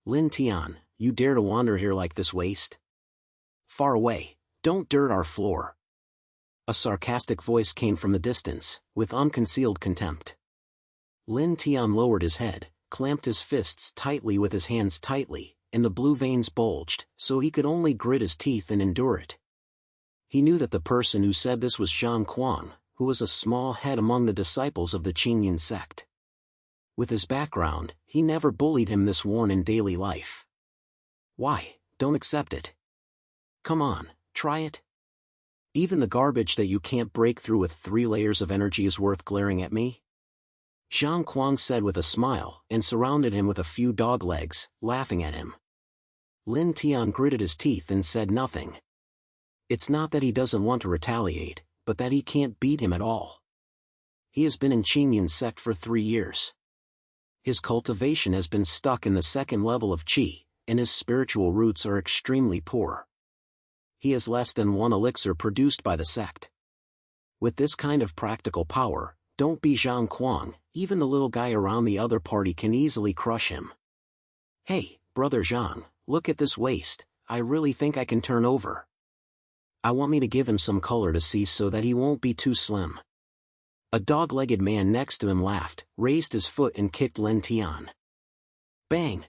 Lin Tian, you dare to wander here like this waste? Far away, don't dirt our floor. A sarcastic voice came from the distance, with unconcealed contempt. Lin Tian lowered his head, clamped his fists tightly with his hands tightly, and the blue veins bulged, so he could only grit his teeth and endure it. He knew that the person who said this was Zhang Kuang, who was a small head among the disciples of the Qingyan sect. With his background, he never bullied him this worn in daily life. Why, don't accept it. Come on, try it. Even the garbage that you can't break through with 3 layers of energy is worth glaring at me? Zhang Kuang said with a smile, and surrounded him with a few dog legs, laughing at him. Lin Tian gritted his teeth and said nothing. It's not that he doesn't want to retaliate, but that he can't beat him at all. He has been in Qingyan sect for 3 years. His cultivation has been stuck in the 2nd level of qi, and his spiritual roots are extremely poor. He has less than 1 elixir produced by the sect. With this kind of practical power, don't be Zhang Kuang, even the little guy around the other party can easily crush him. Hey, brother Zhang, look at this waist, I really think I can turn over. I want me to give him some color to see so that he won't be too slim. A dog-legged man next to him laughed, raised his foot and kicked Lin Tian. Bang!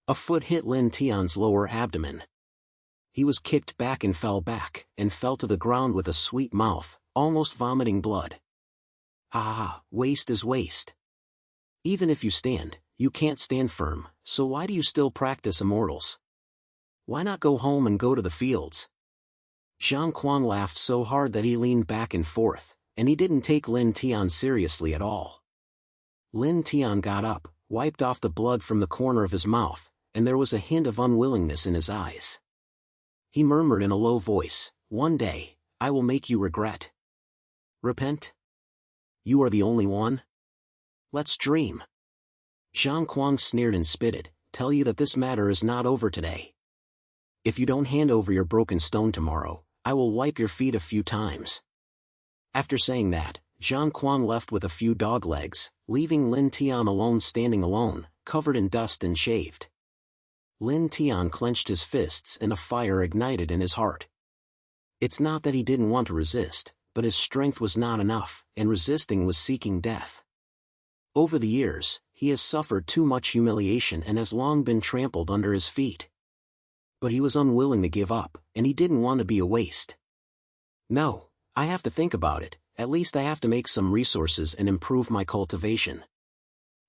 A foot hit Lin Tian's lower abdomen. He was kicked back and fell to the ground with a sweet mouth, almost vomiting blood. Ah, waste is waste. Even if you stand, you can't stand firm, so why do you still practice immortals? Why not go home and go to the fields? Zhang Kuang laughed so hard that he leaned back and forth, and he didn't take Lin Tian seriously at all. Lin Tian got up, wiped off the blood from the corner of his mouth, and there was a hint of unwillingness in his eyes. He murmured in a low voice, "One day, I will make you regret." Repent? You are the only one? Let's dream. Zhang Kuang sneered and spitted, tell you that this matter is not over today. If you don't hand over your broken stone tomorrow, I will wipe your feet a few times. After saying that, Zhang Kuang left with a few dog legs, leaving Lin Tian standing alone, covered in dust and shaved. Lin Tian clenched his fists and a fire ignited in his heart. It's not that he didn't want to resist, but his strength was not enough, and resisting was seeking death. Over the years, he has suffered too much humiliation and has long been trampled under his feet. But he was unwilling to give up, and he didn't want to be a waste. No, I have to think about it, at least I have to make some resources and improve my cultivation.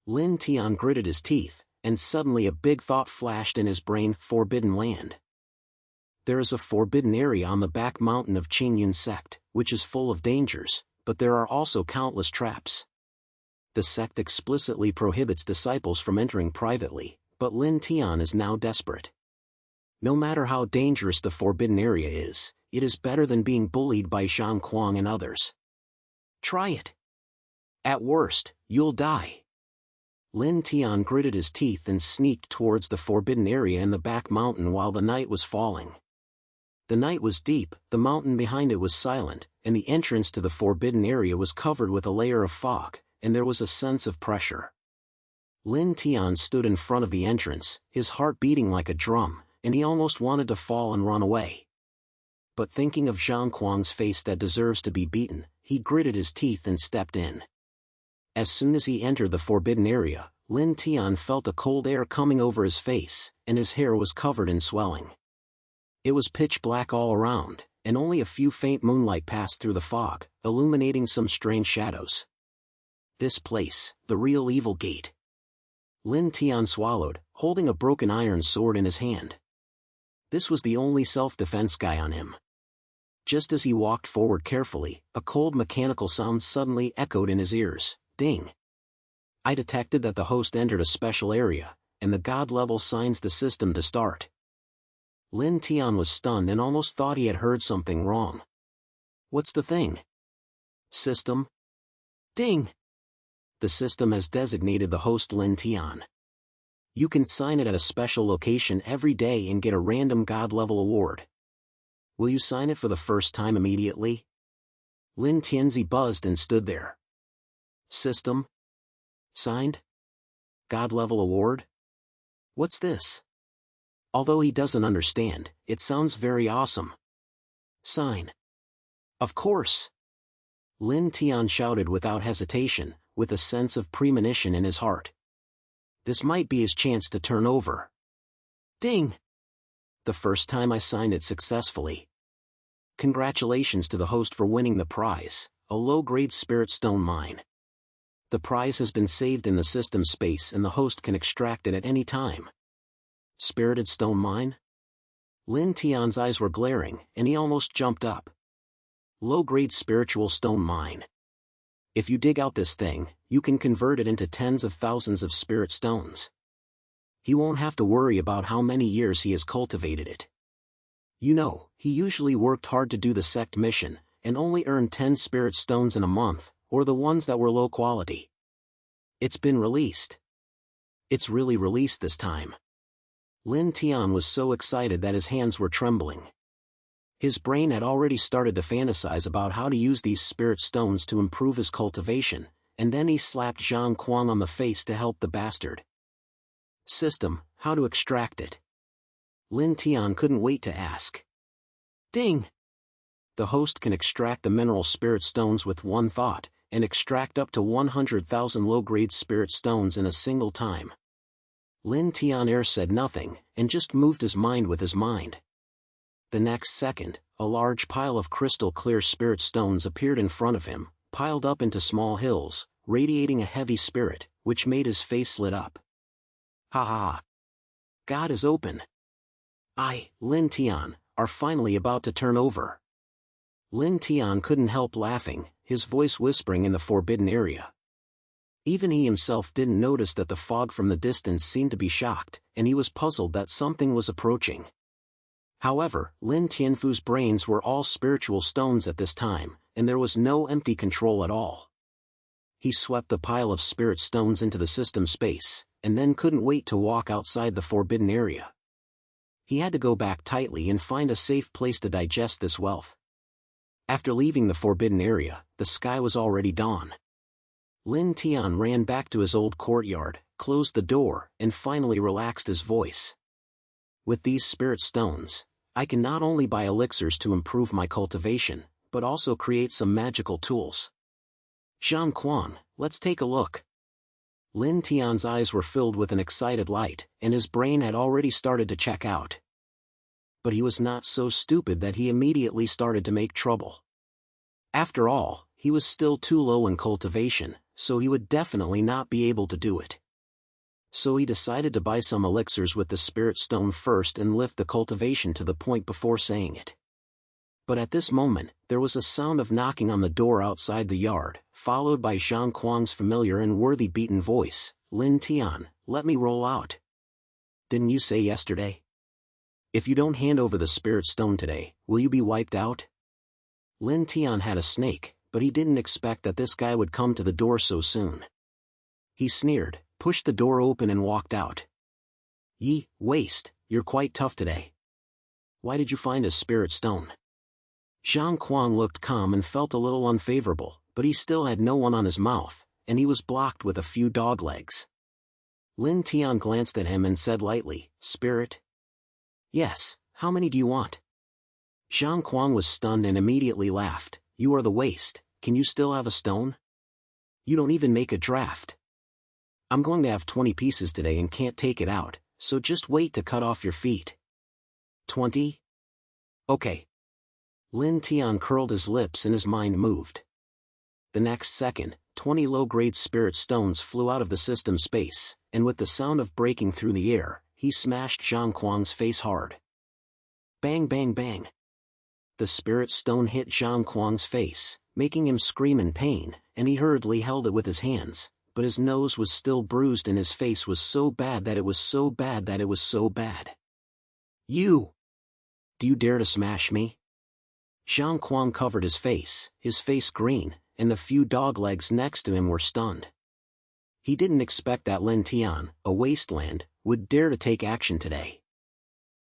Lin Tian gritted his teeth, and suddenly a big thought flashed in his brain, forbidden land. There is a forbidden area on the back mountain of Qingyan sect, which is full of dangers, but there are also countless traps. The sect explicitly prohibits disciples from entering privately, but Lin Tian is now desperate. No matter how dangerous the forbidden area is, it is better than being bullied by Zhang Kuang and others. Try it. At worst, you'll die. Lin Tian gritted his teeth and sneaked towards the forbidden area in the back mountain while the night was falling. The night was deep, the mountain behind it was silent, and the entrance to the forbidden area was covered with a layer of fog, and there was a sense of pressure. Lin Tian stood in front of the entrance, his heart beating like a drum, and he almost wanted to fall and run away. But thinking of Zhang Kuang's face that deserves to be beaten, he gritted his teeth and stepped in. As soon as he entered the forbidden area, Lin Tian felt a cold air coming over his face, and his hair was covered in swelling. It was pitch black all around, and only a few faint moonlight passed through the fog, illuminating some strange shadows. This place, the real evil gate. Lin Tian swallowed, holding a broken iron sword in his hand. This was the only self-defense guy on him. Just as he walked forward carefully, a cold mechanical sound suddenly echoed in his ears. Ding! I detected that the host entered a special area, and the god level signs the system to start. Lin Tian was stunned and almost thought he had heard something wrong. What's the thing? System? Ding! The system has designated the host Lin Tian. You can sign it at a special location every day and get a random god level award. Will you sign it for the first time immediately? Lin Tianzi buzzed and stood there. System? Signed? God level award? What's this? Although he doesn't understand, it sounds very awesome. Sign. Of course. Lin Tian shouted without hesitation, with a sense of premonition in his heart. This might be his chance to turn over. Ding! The first time I signed it successfully. Congratulations to the host for winning the prize, a low-grade spirit stone mine. The prize has been saved in the system space and the host can extract it at any time. Spirited stone mine? Lin Tian's eyes were glaring, and he almost jumped up. Low-grade spiritual stone mine. If you dig out this thing, you can convert it into tens of thousands of spirit stones. He won't have to worry about how many years he has cultivated it. You know, he usually worked hard to do the sect mission, and only earned 10 spirit stones in a month, or the ones that were low quality. It's been released. It's really released this time. Lin Tian was so excited that his hands were trembling. His brain had already started to fantasize about how to use these spirit stones to improve his cultivation, and then he slapped Zhang Kuang on the face to help the bastard. System, how to extract it. Lin Tian couldn't wait to ask. Ding! The host can extract the mineral spirit stones with one thought, and extract up to 100,000 low-grade spirit stones in a single time. Lin Tian said nothing, and just moved his mind with his mind. The next second, a large pile of crystal-clear spirit stones appeared in front of him, piled up into small hills, radiating a heavy spirit, which made his face lit up. Ha ha! God is open. Lin Tian, are finally about to turn over. Lin Tian couldn't help laughing, his voice whispering in the forbidden area. Even he himself didn't notice that the fog from the distance seemed to be shocked, and he was puzzled that something was approaching. However, Lin Tianfu's brains were all spiritual stones at this time, and there was no empty control at all. He swept the pile of spirit stones into the system space, and then couldn't wait to walk outside the forbidden area. He had to go back tightly and find a safe place to digest this wealth. After leaving the forbidden area, the sky was already dawn. Lin Tian ran back to his old courtyard, closed the door, and finally relaxed his voice. With these spirit stones, I can not only buy elixirs to improve my cultivation, but also create some magical tools. Zhang Kuang, let's take a look. Lin Tian's eyes were filled with an excited light, and his brain had already started to check out. But he was not so stupid that he immediately started to make trouble. After all, he was still too low in cultivation, so he would definitely not be able to do it. So he decided to buy some elixirs with the spirit stone first and lift the cultivation to the point before saying it. But at this moment, there was a sound of knocking on the door outside the yard, followed by Zhang Kuang's familiar and worthy beaten voice, Lin Tian, let me roll out. Didn't you say yesterday? If you don't hand over the spirit stone today, will you be wiped out? Lin Tian had a snake, but he didn't expect that this guy would come to the door so soon. He sneered, pushed the door open and walked out. Ye, waste, you're quite tough today. Why did you find a spirit stone? Zhang Kuang looked calm and felt a little unfavorable, but he still had no one on his mouth, and he was blocked with a few dog legs. Lin Tian glanced at him and said lightly, Spirit? Yes, how many do you want? Zhang Kuang was stunned and immediately laughed, You are the waste, can you still have a stone? You don't even make a draft. I'm going to have 20 pieces today and can't take it out, so just wait to cut off your feet. 20? Okay. Lin Tian curled his lips and his mind moved. The next second, 20 low-grade spirit stones flew out of the system space, and with the sound of breaking through the air, he smashed Zhang Kuang's face hard. Bang bang bang. The spirit stone hit Zhang Kuang's face, making him scream in pain, and he hurriedly held it with his hands, but his nose was still bruised and his face was so bad that it was so bad that it was so bad. You! Do you dare to smash me? Zhang Kuang covered his face green, and the few dog legs next to him were stunned. He didn't expect that Lin Tian, a wasteland, would dare to take action today.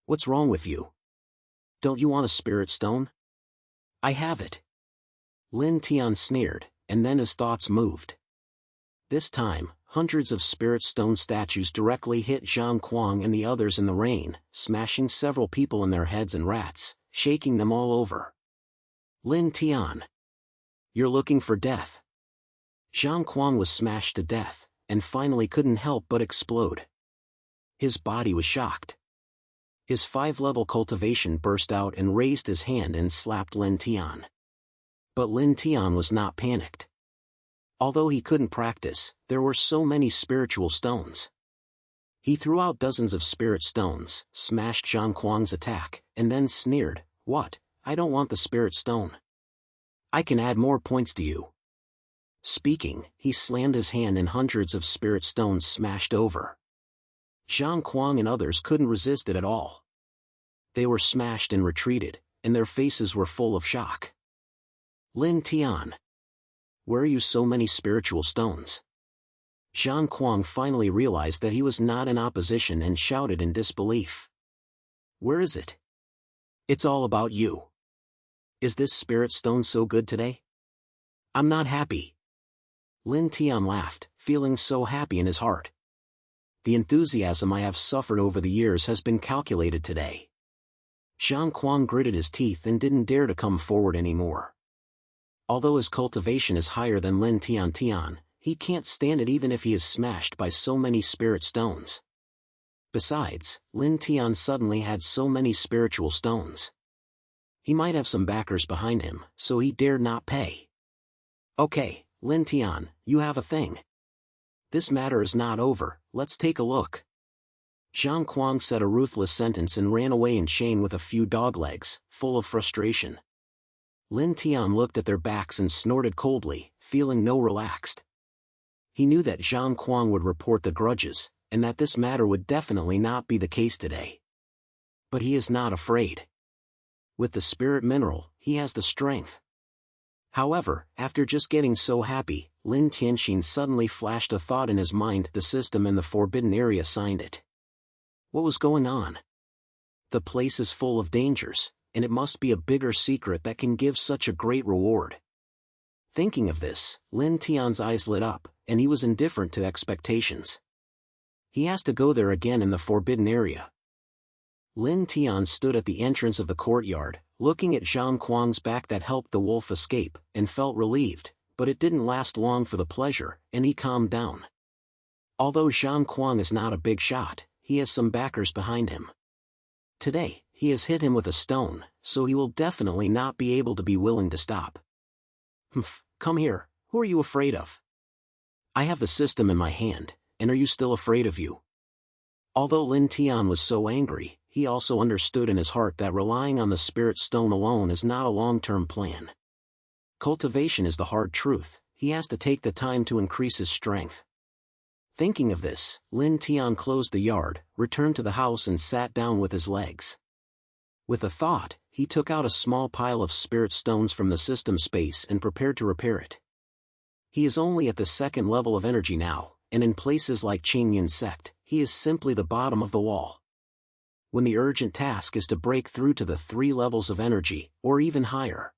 What's wrong with you? Don't you want a spirit stone? I have it. Lin Tian sneered, and then his thoughts moved. This time, hundreds of spirit stone statues directly hit Zhang Kuang and the others in the rain, smashing several people in their heads and rats, shaking them all over. Lin Tian. You're looking for death. Zhang Kuang was smashed to death, and finally couldn't help but explode. His body was shocked. His 5-level cultivation burst out and raised his hand and slapped Lin Tian. But Lin Tian was not panicked. Although he couldn't practice, there were so many spiritual stones. He threw out dozens of spirit stones, smashed Zhang Kuang's attack, and then sneered, "What? I don't want the spirit stone. I can add more points to you." Speaking, he slammed his hand and hundreds of spirit stones smashed over. Zhang Kuang and others couldn't resist it at all. They were smashed and retreated, and their faces were full of shock. Lin Tian. Where are you so many spiritual stones? Zhang Kuang finally realized that he was not in opposition and shouted in disbelief. Where is it? It's all about you. Is this spirit stone so good today? I'm not happy. Lin Tian laughed, feeling so happy in his heart. The enthusiasm I have suffered over the years has been calculated today. Zhang Kuang gritted his teeth and didn't dare to come forward anymore. Although his cultivation is higher than Lin Tian, he can't stand it even if he is smashed by so many spirit stones. Besides, Lin Tian suddenly had so many spiritual stones. He might have some backers behind him, so he dared not pay. Okay, Lin Tian, you have a thing. This matter is not over, let's take a look. Zhang Kuang said a ruthless sentence and ran away in shame with a few doglegs, full of frustration. Lin Tian looked at their backs and snorted coldly, feeling no relaxed. He knew that Zhang Kuang would report the grudges, and that this matter would definitely not be the case today. But he is not afraid. With the spirit mineral, he has the strength. However, after just getting so happy, Lin Tianxin suddenly flashed a thought in his mind: the system in the forbidden area signed it. What was going on? The place is full of dangers, and it must be a bigger secret that can give such a great reward. Thinking of this, Lin Tian's eyes lit up, and he was indifferent to expectations. He has to go there again in the forbidden area. Lin Tian stood at the entrance of the courtyard, looking at Zhang Kuang's back that helped the wolf escape, and felt relieved, but it didn't last long for the pleasure, and he calmed down. Although Zhang Kuang is not a big shot, he has some backers behind him. Today, he has hit him with a stone, so he will definitely not be able to be willing to stop. Humph, come here, who are you afraid of? I have the system in my hand, and are you still afraid of you? Although Lin Tian was so angry, he also understood in his heart that relying on the spirit stone alone is not a long-term plan. Cultivation is the hard truth, he has to take the time to increase his strength. Thinking of this, Lin Tian closed the yard, returned to the house and sat down with his legs. With a thought, he took out a small pile of spirit stones from the system space and prepared to repair it. He is only at the 2nd level of energy now, and in places like Qingyun sect, he is simply the bottom of the wall. When the urgent task is to break through to the 3 levels of energy, or even higher.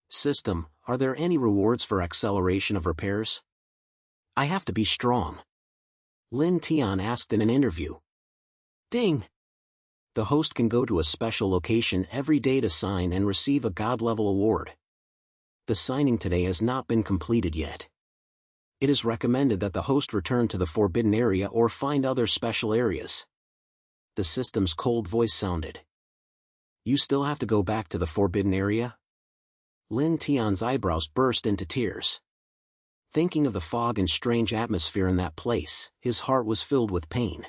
System, are there any rewards for acceleration of repairs? I have to be strong. Lin Tian asked in an interview. Ding! The host can go to a special location every day to sign and receive a God-level award. The signing today has not been completed yet. It is recommended that the host return to the forbidden area or find other special areas. The system's cold voice sounded. You still have to go back to the forbidden area? Lin Tian's eyebrows burst into tears. Thinking of the fog and strange atmosphere in that place, his heart was filled with pain.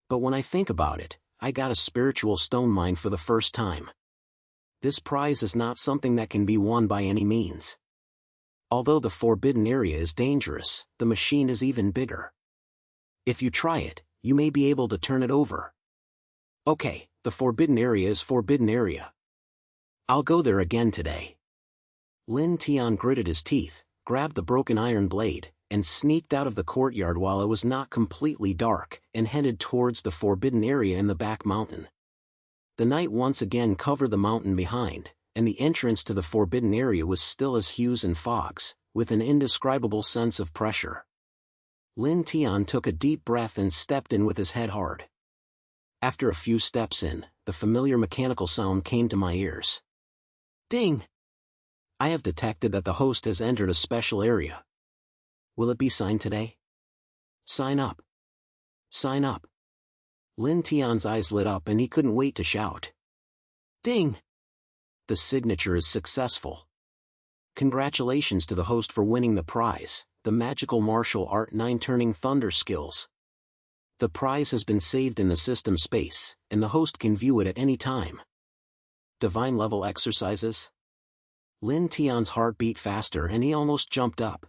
But when I think about it, I got a spiritual stone mine for the first time. This prize is not something that can be won by any means. Although the forbidden area is dangerous, the machine is even bigger. If you try it, you may be able to turn it over. Okay, the forbidden area is forbidden area. I'll go there again today. Lin Tian gritted his teeth, grabbed the broken iron blade, and sneaked out of the courtyard while it was not completely dark, and headed towards the forbidden area in the back mountain. The night once again covered the mountain behind, and the entrance to the forbidden area was still as hues and fogs, with an indescribable sense of pressure. Lin Tian took a deep breath and stepped in with his head hard. After a few steps in, the familiar mechanical sound came to my ears. Ding! I have detected that the host has entered a special area. Will it be signed today? Sign up. Sign up. Lin Tian's eyes lit up and he couldn't wait to shout. Ding! The signature is successful. Congratulations to the host for winning the prize, the magical martial art 9 turning thunder skills. The prize has been saved in the system space, and the host can view it at any time. Divine level exercises? Lin Tian's heart beat faster and he almost jumped up.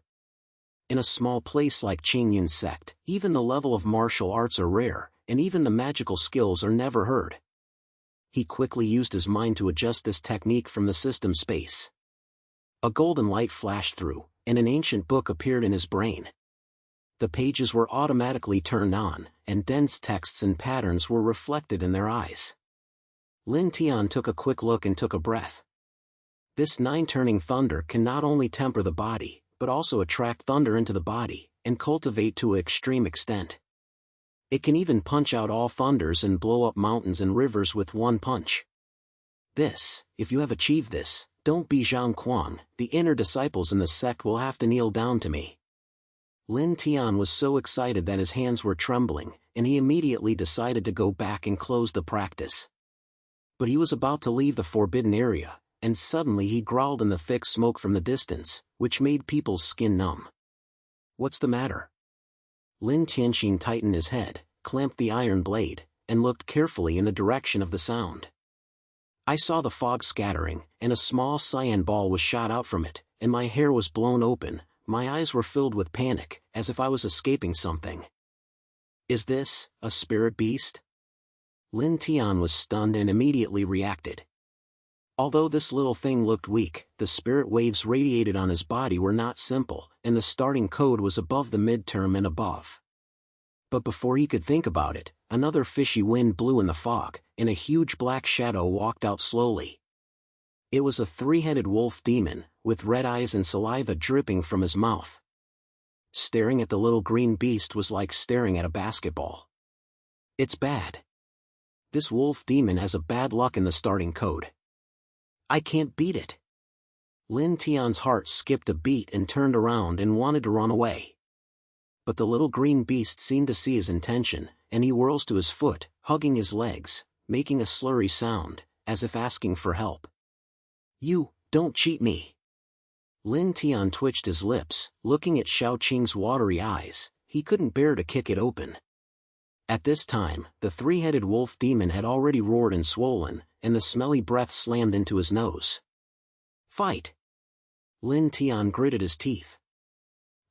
In a small place like Qingyun's sect, even the level of martial arts are rare, and even the magical skills are never heard. He quickly used his mind to adjust this technique from the system space. A golden light flashed through, and an ancient book appeared in his brain. The pages were automatically turned on, and dense texts and patterns were reflected in their eyes. Lin Tian took a quick look and took a breath. This 9 turning thunder can not only temper the body, but also attract thunder into the body, and cultivate to an extreme extent. It can even punch out all thunders and blow up mountains and rivers with one punch. If you have achieved this, don't be Zhang Kuang, the inner disciples in the sect will have to kneel down to me. Lin Tian was so excited that his hands were trembling, and he immediately decided to go back and close the practice. But he was about to leave the forbidden area, and suddenly he growled in the thick smoke from the distance, which made people's skin numb. What's the matter? Lin Tianxin tightened his head, clamped the iron blade, and looked carefully in the direction of the sound. I saw the fog scattering, and a small cyan ball was shot out from it, and my hair was blown open, my eyes were filled with panic, as if I was escaping something. Is this a spirit beast? Lin Tian was stunned and immediately reacted. Although this little thing looked weak, the spirit waves radiated on his body were not simple, and the starting code was above the midterm and above. But before he could think about it, another fishy wind blew in the fog, and a huge black shadow walked out slowly. It was a 3-headed wolf demon, with red eyes and saliva dripping from his mouth. Staring at the little green beast was like staring at a basketball. It's bad. This wolf demon has a bad luck in the starting code. I can't beat it. Lin Tian's heart skipped a beat and turned around and wanted to run away. But the little green beast seemed to see his intention, and he whirls to his foot, hugging his legs, making a slurry sound, as if asking for help. You, don't cheat me. Lin Tian twitched his lips, looking at Xiao Qing's watery eyes. He couldn't bear to kick it open. At this time, the 3-headed wolf demon had already roared and swollen, and the smelly breath slammed into his nose. Fight! Lin Tian gritted his teeth.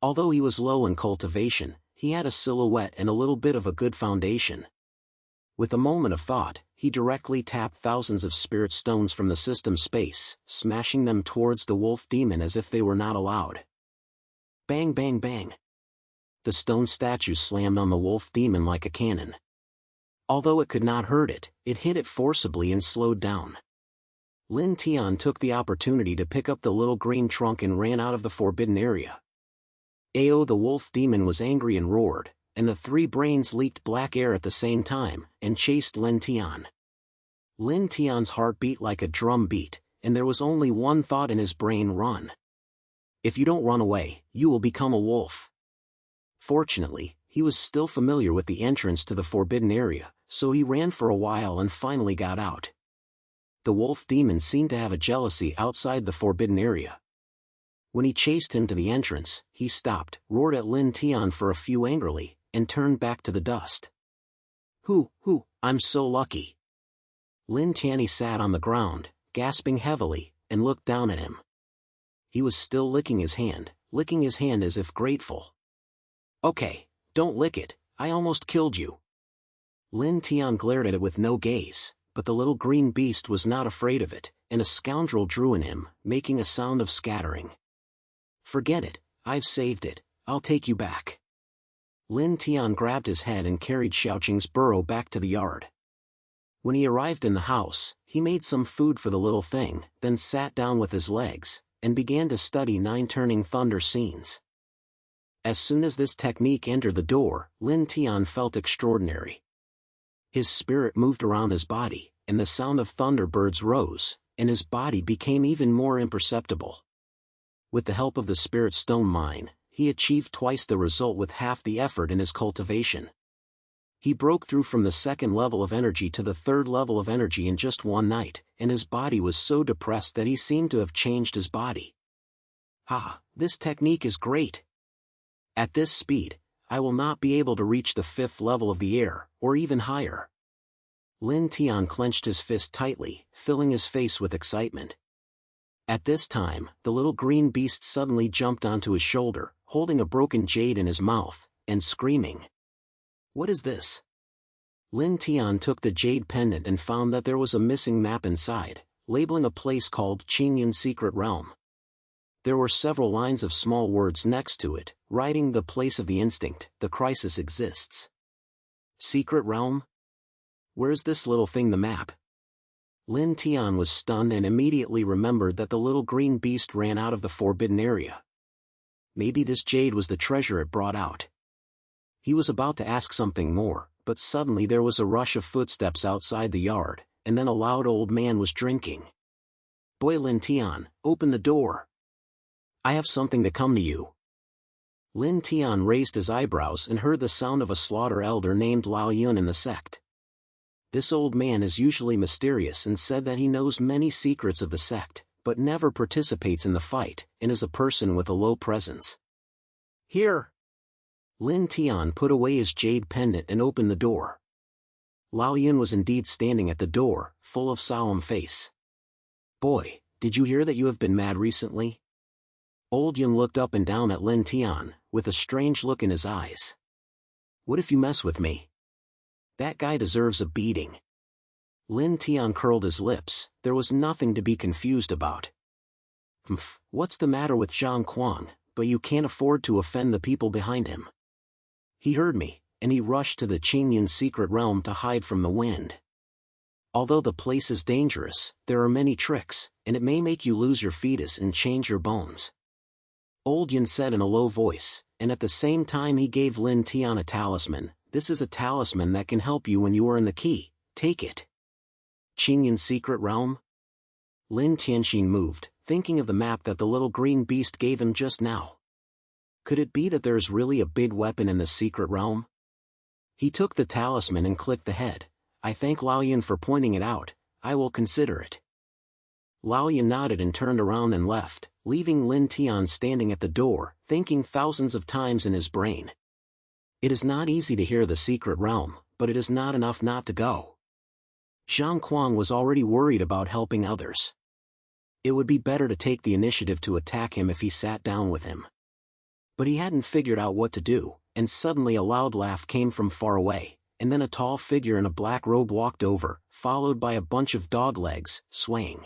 Although he was low in cultivation, he had a silhouette and a little bit of a good foundation. With a moment of thought, he directly tapped thousands of spirit stones from the system space, smashing them towards the wolf demon as if they were not allowed. Bang bang bang! The stone statue slammed on the wolf demon like a cannon. Although it could not hurt it, it hit it forcibly and slowed down. Lin Tian took the opportunity to pick up the little green trunk and ran out of the forbidden area. The wolf demon was angry and roared, and the 3 brains leaked black air at the same time, and chased Lin Tian. Lin Tian's heart beat like a drum beat, and there was only one thought in his brain: run. If you don't run away, you will become a wolf. Fortunately, he was still familiar with the entrance to the forbidden area, so he ran for a while and finally got out. The wolf demon seemed to have a jealousy outside the forbidden area. When he chased him to the entrance, he stopped, roared at Lin Tian for a few angrily, and turned back to the dust. I'm so lucky. Lin Tian sat on the ground, gasping heavily, and looked down at him. He was still licking his hand as if grateful. Okay, don't lick it, I almost killed you. Lin Tian glared at it with no gaze, but the little green beast was not afraid of it, and a scoundrel drew in him, making a sound of scattering. Forget it, I've saved it, I'll take you back. Lin Tian grabbed his head and carried Xiaoqing's burrow back to the yard. When he arrived in the house, he made some food for the little thing, then sat down with his legs, and began to study 9 turning thunder scenes. As soon as this technique entered the door, Lin Tian felt extraordinary. His spirit moved around his body, and the sound of thunderbirds rose, and his body became even more imperceptible. With the help of the spirit stone mine, he achieved twice the result with half the effort in his cultivation. He broke through from the second level of energy to the third level of energy in just one night, and his body was so depressed that he seemed to have changed his body. This technique is great. At this speed, I will not be able to reach the fifth level of the air, or even higher. Lin Tian clenched his fist tightly, filling his face with excitement. At this time, the little green beast suddenly jumped onto his shoulder, holding a broken jade in his mouth, and screaming. What is this? Lin Tian took the jade pendant and found that there was a missing map inside, labeling a place called Qingyun's Secret Realm. There were several lines of small words next to it, writing the place of the instinct, the crisis exists. Secret Realm? Where's this little thing the map? Lin Tian was stunned and immediately remembered that the little green beast ran out of the forbidden area. Maybe this jade was the treasure it brought out. He was about to ask something more, but suddenly there was a rush of footsteps outside the yard, and then a loud old man was drinking. Boy Lin Tian, open the door. I have something to come to you. Lin Tian raised his eyebrows and heard the sound of a slaughter elder named Lao Yun in the sect. This old man is usually mysterious and said that he knows many secrets of the sect, but never participates in the fight, and is a person with a low presence. Here! Lin Tian put away his jade pendant and opened the door. Lao Yun was indeed standing at the door, full of solemn face. Boy, did you hear that you have been mad recently? Old Yun looked up and down at Lin Tian, with a strange look in his eyes. What if you mess with me? That guy deserves a beating. Lin Tian curled his lips. There was nothing to be confused about. What's the matter with Zhang Quan, but you can't afford to offend the people behind him. He heard me, and he rushed to the Qingyun's secret realm to hide from the wind. Although the place is dangerous, there are many tricks, and it may make you lose your fetus and change your bones. Old Yun said in a low voice, and at the same time he gave Lin Tian a talisman. This is a talisman that can help you when you are in the key. Take it. Qingyun's secret realm? Lin Tianxin moved, thinking of the map that the little green beast gave him just now. Could it be that there is really a big weapon in the secret realm? He took the talisman and clicked the head. I thank Lao Yun for pointing it out. I will consider it. Lao Yun nodded and turned around and left, leaving Lin Tian standing at the door, thinking thousands of times in his brain. It is not easy to hear the secret realm, but it is not enough not to go. Zhang Quan was already worried about helping others. It would be better to take the initiative to attack him if he sat down with him. But he hadn't figured out what to do, and suddenly a loud laugh came from far away, and then a tall figure in a black robe walked over, followed by a bunch of dog legs, swaying.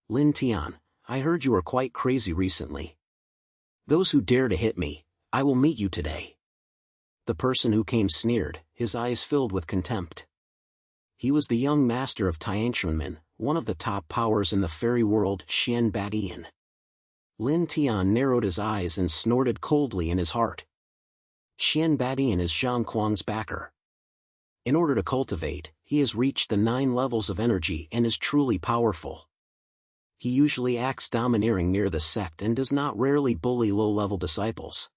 Lin Tian, I heard you were quite crazy recently. Those who dare to hit me, I will meet you today. The person who came sneered, his eyes filled with contempt. He was the young master of Tianxunmin, one of the top powers in the fairy world, Xian Badian. Lin Tian narrowed his eyes and snorted coldly in his heart. Xian Badian is Zhang Quan's backer. In order to cultivate, he has reached the 9 levels of energy and is truly powerful. He usually acts domineering near the sect and does not rarely bully low-level disciples.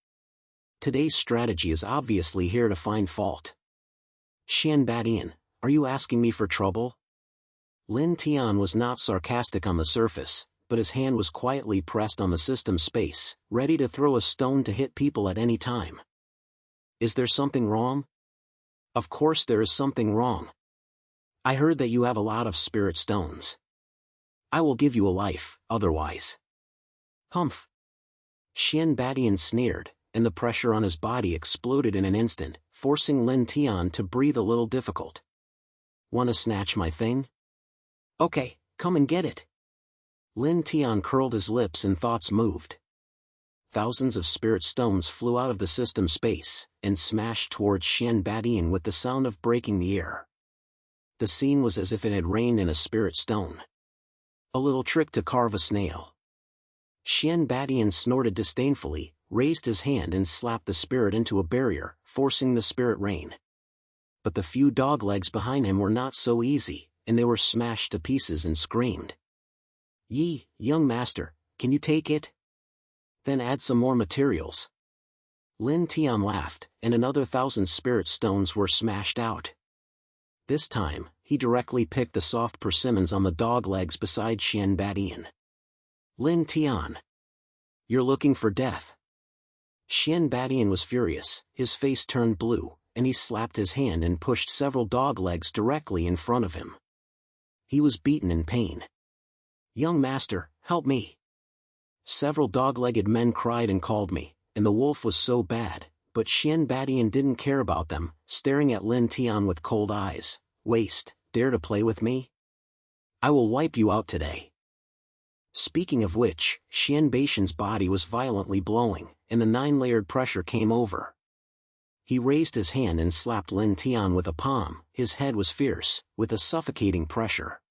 Today's strategy is obviously here to find fault. Xian Badian, are you asking me for trouble? Lin Tian was not sarcastic on the surface, but his hand was quietly pressed on the system space, ready to throw a stone to hit people at any time. Is there something wrong? Of course there is something wrong. I heard that you have a lot of spirit stones. I will give you a life, otherwise. Humph. Xian Badian sneered, and the pressure on his body exploded in an instant, forcing Lin Tian to breathe a little difficult. Wanna snatch my thing? Okay, come and get it. Lin Tian curled his lips and thoughts moved. Thousands of spirit stones flew out of the system space, and smashed towards Xian Badian with the sound of breaking the air. The scene was as if it had rained in a spirit stone. A little trick to carve a snail. Xian Badian snorted disdainfully, raised his hand and slapped the spirit into a barrier, forcing the spirit rain. But the few dog legs behind him were not so easy, and they were smashed to pieces and screamed. "Ye, young master, can you take it? Then add some more materials." Lin Tian laughed, and another 1,000 spirit stones were smashed out. This time, he directly picked the soft persimmons on the dog legs beside Xian Badian. "Lin Tian, you're looking for death." Xian Badian was furious, his face turned blue, and he slapped his hand and pushed several dog legs directly in front of him. He was beaten in pain. "Young master, help me." Several dog-legged men cried and called me, and the wolf was so bad, but Xian Badian didn't care about them, staring at Lin Tian with cold eyes. "Waste, dare to play with me? I will wipe you out today." Speaking of which, Xian Baishan's body was violently blowing, and the 9-layered pressure came over. He raised his hand and slapped Lin Tian with a palm. His head was fierce, with a suffocating pressure.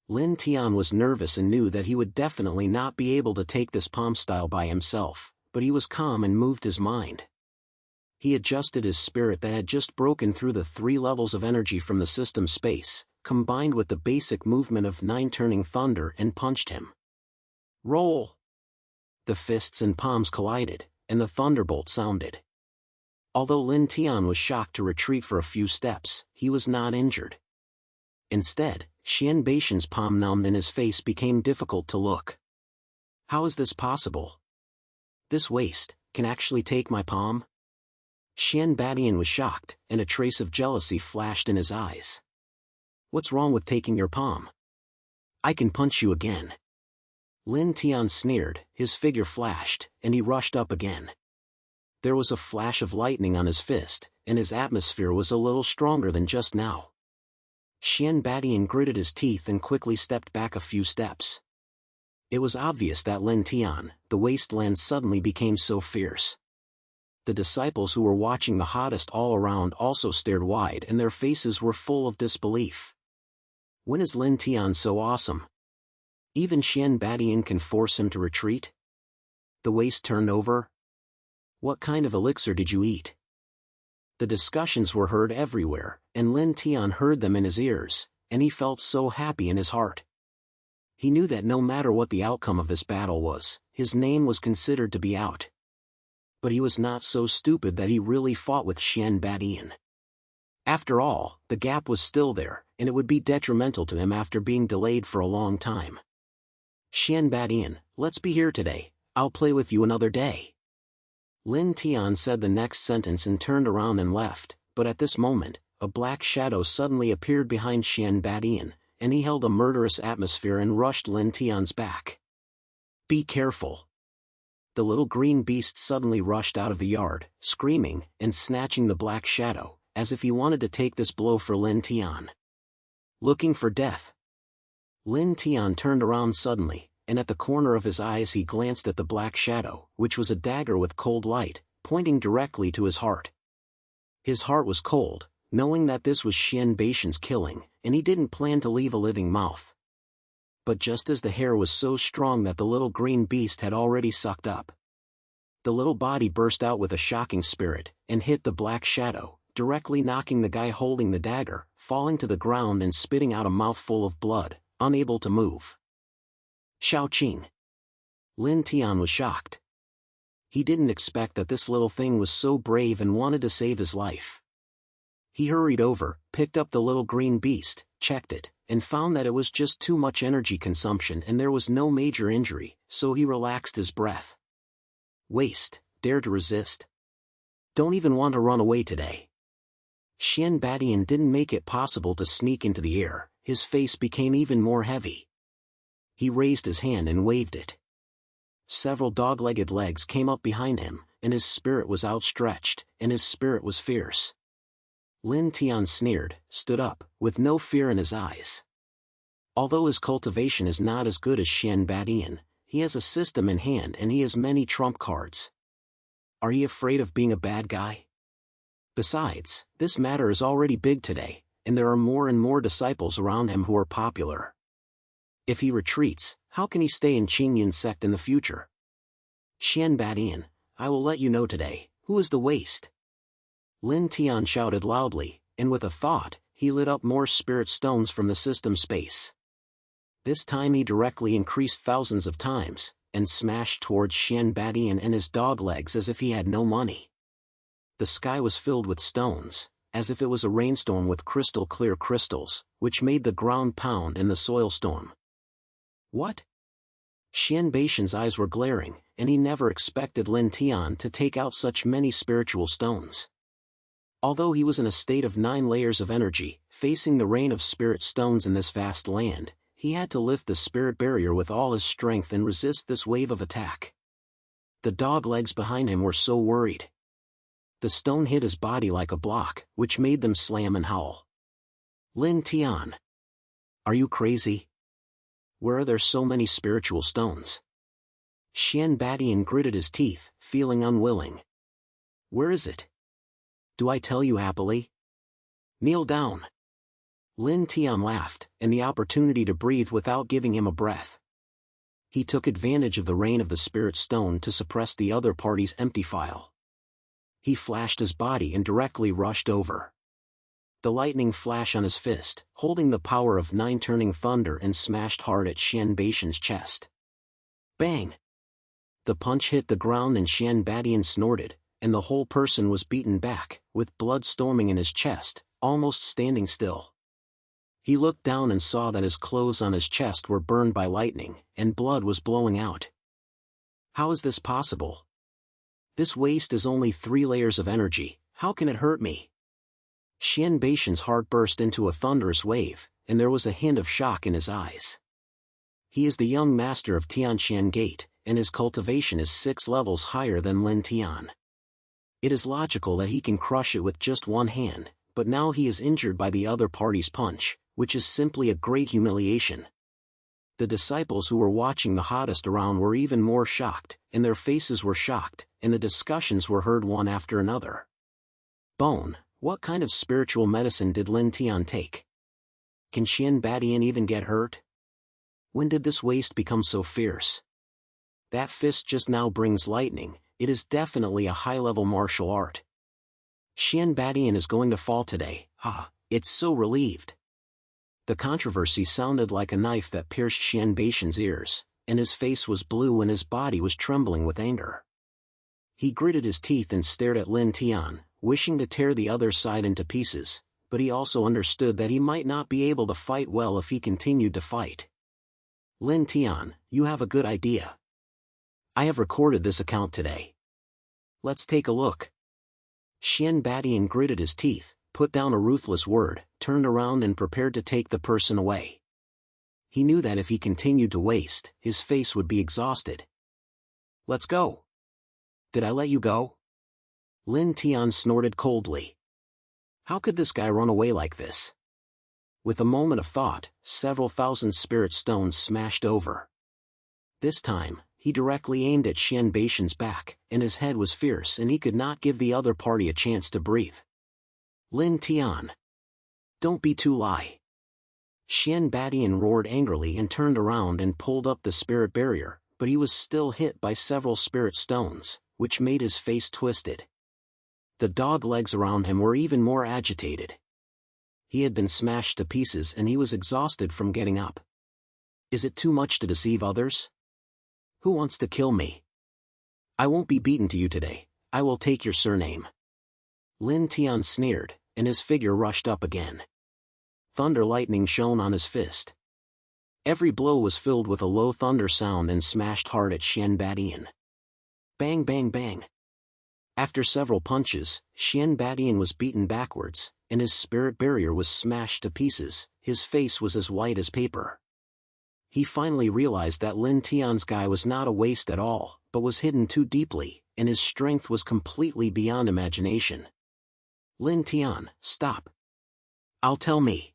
Lin Tian was nervous and knew that he would definitely not be able to take this palm style by himself, but he was calm and moved his mind. He adjusted his spirit that had just broken through the 3 levels of energy from the system space, combined with the basic movement of 9 turning thunder, and punched him. Roll! The fists and palms collided, and the thunderbolt sounded. Although Lin Tian was shocked to retreat for a few steps, he was not injured. Instead, Xian Baishan's palm numbed and his face became difficult to look. "How is this possible? This waste can actually take my palm?" Xian Badian was shocked, and a trace of jealousy flashed in his eyes. "What's wrong with taking your palm? I can punch you again." Lin Tian sneered, his figure flashed, and he rushed up again. There was a flash of lightning on his fist, and his atmosphere was a little stronger than just now. Xian Badian gritted his teeth and quickly stepped back a few steps. It was obvious that Lin Tian, the wasteland, suddenly became so fierce. The disciples who were watching the hottest all around also stared wide, and their faces were full of disbelief. When is Lin Tian so awesome? Even Xian Badian can force him to retreat? The waste turned over? What kind of elixir did you eat? The discussions were heard everywhere, and Lin Tian heard them in his ears, and he felt so happy in his heart. He knew that no matter what the outcome of this battle was, his name was considered to be out. But he was not so stupid that he really fought with Xian Badian. After all, the gap was still there, and it would be detrimental to him after being delayed for a long time. "Xian Badian, let's be here today, I'll play with you another day." Lin Tian said the next sentence and turned around and left, but at this moment, a black shadow suddenly appeared behind Xian Badian, and he held a murderous atmosphere and rushed Lin Tian's back. "Be careful." The little green beast suddenly rushed out of the yard, screaming, and snatching the black shadow, as if he wanted to take this blow for Lin Tian. "Looking for death?" Lin Tian turned around suddenly, and at the corner of his eyes he glanced at the black shadow, which was a dagger with cold light, pointing directly to his heart. His heart was cold, knowing that this was Xian Baishan's killing, and he didn't plan to leave a living mouth. But just as the hair was so strong that the little green beast had already sucked up, the little body burst out with a shocking spirit, and hit the black shadow, directly knocking the guy holding the dagger, falling to the ground and spitting out a mouthful of blood, unable to move. "Xiao Qing." Lin Tian was shocked. He didn't expect that this little thing was so brave and wanted to save his life. He hurried over, picked up the little green beast, checked it, and found that it was just too much energy consumption and there was no major injury, so he relaxed his breath. "Waste, dare to resist? Don't even want to run away today." Xian Badian didn't make it possible to sneak into the air, his face became even more heavy. He raised his hand and waved it. Several dog-legged legs came up behind him, and his spirit was outstretched, and his spirit was fierce. Lin Tian sneered, stood up, with no fear in his eyes. Although his cultivation is not as good as Xian Badian, he has a system in hand and he has many trump cards. Are you afraid of being a bad guy? Besides, this matter is already big today, and there are more and more disciples around him who are popular. If he retreats, how can he stay in Qingyun's sect in the future? "Xian Badian, I will let you know today, who is the waste? Lin Tian shouted loudly, and with a thought, he lit up more spirit stones from the system space. This time he directly increased thousands of times, and smashed towards Xian Badian and his dog legs as if he had no money. The sky was filled with stones, as if it was a rainstorm with crystal-clear crystals, which made the ground pound in the soil storm. What? Xian Badian's eyes were glaring, and he never expected Lin Tian to take out such many spiritual stones. Although he was in a state of 9 layers of energy, facing the rain of spirit stones in this vast land, he had to lift the spirit barrier with all his strength and resist this wave of attack. The dog legs behind him were so worried. The stone hit his body like a block, which made them slam and howl. Lin Tian. Are you crazy? Where are there so many spiritual stones? Xian Badian gritted his teeth, feeling unwilling. Where is it? Do I tell you happily? Kneel down. Lin Tian laughed, and the opportunity to breathe without giving him a breath. He took advantage of the rain of the spirit stone to suppress the other party's empty file. He flashed his body and directly rushed over. The lightning flashed on his fist, holding the power of 9 turning thunder, and smashed hard at Xian Badian's chest. Bang! The punch hit the ground and Xian Badian snorted, and the whole person was beaten back, with blood storming in his chest, almost standing still. He looked down and saw that his clothes on his chest were burned by lightning, and blood was blowing out. How is this possible? This waste is only 3 layers of energy, how can it hurt me? Xian Badian's heart burst into a thunderous wave, and there was a hint of shock in his eyes. He is the young master of Tianxian Gate, and his cultivation is 6 levels higher than Lin Tian. It is logical that he can crush it with just one hand, but now he is injured by the other party's punch, which is simply a great humiliation. The disciples who were watching the hottest around were even more shocked, and their faces were shocked, and the discussions were heard one after another. Bone, what kind of spiritual medicine did Lin Tian take? Can Xian Badian even get hurt? When did this waste become so fierce? That fist just now brings lightning, it is definitely a high-level martial art. Xian Badian is going to fall today, it's so relieved. The controversy sounded like a knife that pierced Xian Badian's ears, and his face was blue and his body was trembling with anger. He gritted his teeth and stared at Lin Tian, wishing to tear the other side into pieces, but he also understood that he might not be able to fight well if he continued to fight. Lin Tian, you have a good idea. I have recorded this account today. Let's take a look. Xian Badian gritted his teeth, put down a ruthless word, turned around and prepared to take the person away. He knew that if he continued to waste, his face would be exhausted. Let's go. Did I let you go? Lin Tian snorted coldly. How could this guy run away like this? With a moment of thought, several thousand spirit stones smashed over. This time, he directly aimed at Xian Badian's back, and his head was fierce and he could not give the other party a chance to breathe. Lin Tian. Don't be too lie. Xian Badian roared angrily and turned around and pulled up the spirit barrier, but he was still hit by several spirit stones, which made his face twisted. The dog legs around him were even more agitated. He had been smashed to pieces and he was exhausted from getting up. Is it too much to deceive others? Who wants to kill me? I won't be beaten to you today, I will take your surname. Lin Tian sneered, and his figure rushed up again. Thunder lightning shone on his fist. Every blow was filled with a low thunder sound and smashed hard at Xian Badian. Bang bang bang. After several punches, Xian Badian was beaten backwards, and his spirit barrier was smashed to pieces, his face was as white as paper. He finally realized that Lin Tian's guy was not a waste at all, but was hidden too deeply, and his strength was completely beyond imagination. Lin Tian, stop. I'll tell me.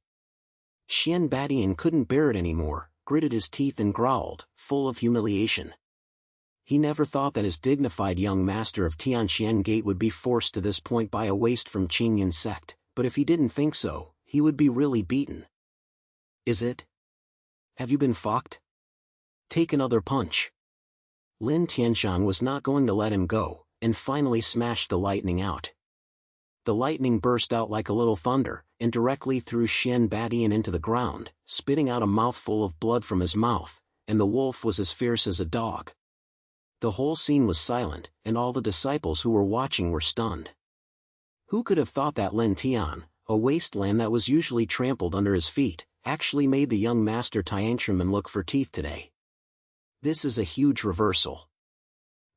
Xian Badian couldn't bear it anymore, gritted his teeth and growled, full of humiliation. He never thought that his dignified young master of Tianxian Gate would be forced to this point by a waste from Qingyan sect, but if he didn't think so, he would be really beaten. Is it? Have you been fucked? Take another punch. Lin Tianxiang was not going to let him go, and finally smashed the lightning out. The lightning burst out like a little thunder, and directly threw Xian Badian into the ground, spitting out a mouthful of blood from his mouth, and the wolf was as fierce as a dog. The whole scene was silent, and all the disciples who were watching were stunned. Who could have thought that Lin Tian, a wasteland that was usually trampled under his feet, actually made the young master Tiangshuman look for teeth today? This is a huge reversal.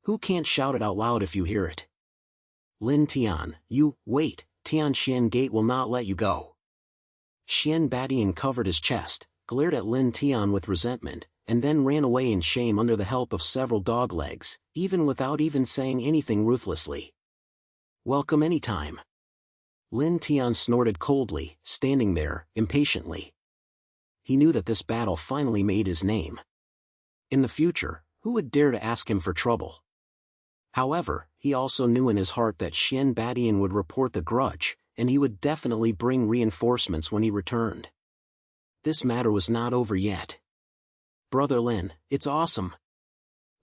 Who can't shout it out loud if you hear it? Lin Tian, you, wait, Tianxian Gate will not let you go. Xian Badian covered his chest, glared at Lin Tian with resentment, and then ran away in shame under the help of several dog legs, even without even saying anything ruthlessly. Welcome anytime. Lin Tian snorted coldly, standing there, impatiently. He knew that this battle finally made his name. In the future, who would dare to ask him for trouble? However, he also knew in his heart that Xian Badian would report the grudge, and he would definitely bring reinforcements when he returned. This matter was not over yet. Brother Lin, it's awesome.